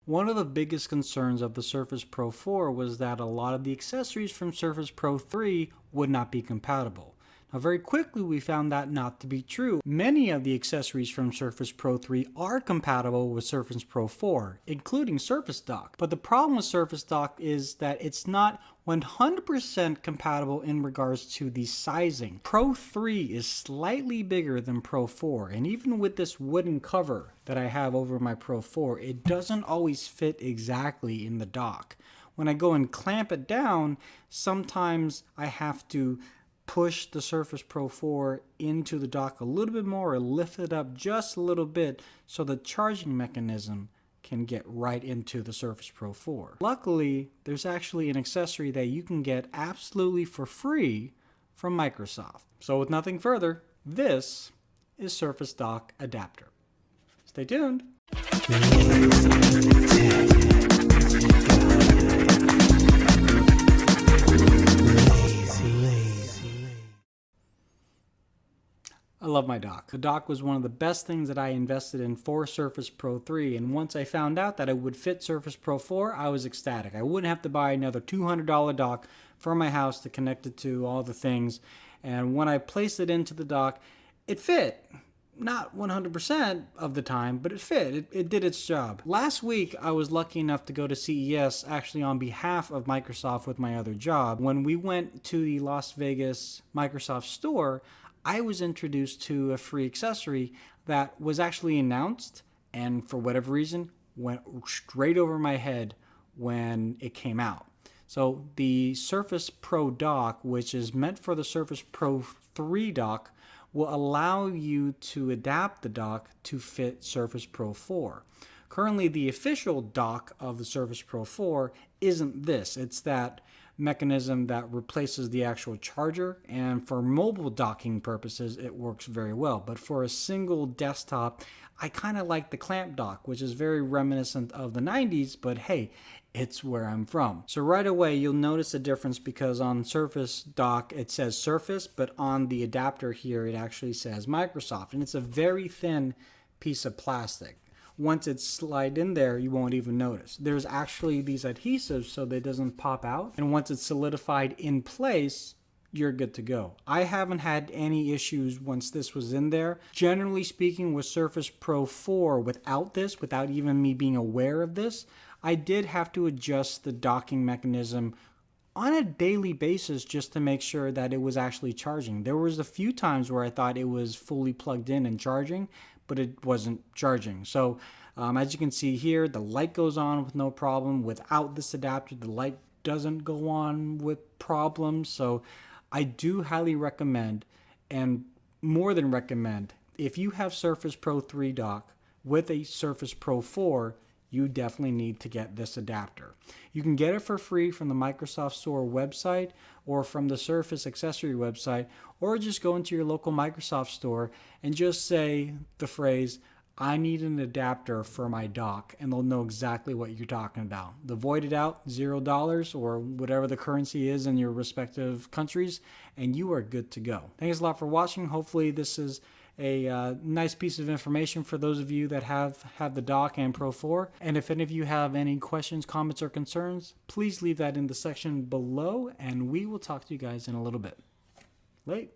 One of the biggest concerns of the Surface Pro 4 was that a lot of the accessories from Surface Pro 3 would not be compatible. Now, very quickly we found that not to be true. Many of the accessories from Surface Pro 3 are compatible with Surface Pro 4, including Surface Dock. But the problem with Surface Dock is that it's not 100% compatible in regards to the sizing. Pro 3 is slightly bigger than Pro 4, and even with this wooden cover that I have over my Pro 4, it doesn't always fit exactly in the dock. When I go and clamp it down, sometimes I have to push the Surface Pro 4 into the dock a little bit more or lift it up just a little bit so the charging mechanism can get right into the Surface Pro 4. Luckily, there's actually an accessory that you can get absolutely for free from Microsoft. So with nothing further, this is Surface Dock Adapter. Stay tuned. I love my dock. The dock was one of the best things that I invested in for Surface Pro 3, and once I found out that it would fit Surface Pro 4, I was ecstatic. I wouldn't have to buy another $200 dock for my house to connect it to all the things, and when I placed it into the dock, it fit. Not 100% of the time, but it fit. It did its job. Last week, I was lucky enough to go to CES actually on behalf of Microsoft with my other job. When we went to the Las Vegas Microsoft store, I was introduced to a free accessory that was actually announced and for whatever reason went straight over my head when it came out. So the Surface Pro dock, which is meant for the Surface Pro 3 dock, will allow you to adapt the dock to fit Surface Pro 4. Currently, the official dock of the Surface Pro 4 isn't this. It's that mechanism that replaces the actual charger, and for mobile docking purposes it works very well, but for a single desktop I kind of like the clamp dock, which is very reminiscent of the 90s, but hey, it's where I'm from. So right away you'll notice a difference because on Surface Dock it says Surface, but on the adapter here it actually says Microsoft, and it's a very thin piece of plastic. Once it's slid in there, you won't even notice. There's actually these adhesives so that it doesn't pop out. And once it's solidified in place, you're good to go. I haven't had any issues once this was in there. Generally speaking, with Surface Pro 4, without even me being aware of this, I did have to adjust the docking mechanism on a daily basis just to make sure that it was actually charging. There was a few times where I thought it was fully plugged in and charging, but it wasn't charging. So as you can see here, the light goes on with no problem. Without this adapter, the light doesn't go on with problems. So I do highly recommend, and more than recommend, if you have Surface Pro 3 dock with a Surface Pro 4, you definitely need to get this adapter. You can get it for free from the Microsoft Store website or from the Surface accessory website, or just go into your local Microsoft store and just say the phrase, I need an adapter for my dock, and they'll know exactly what you're talking about. They'll void it out, $0 or whatever the currency is in your respective countries, and you are good to go. Thanks a lot for watching. Hopefully this is a nice piece of information for those of you that have the dock and Pro 4. And if any of you have any questions, comments, or concerns, please leave that in the section below, and we will talk to you guys in a little bit. Late.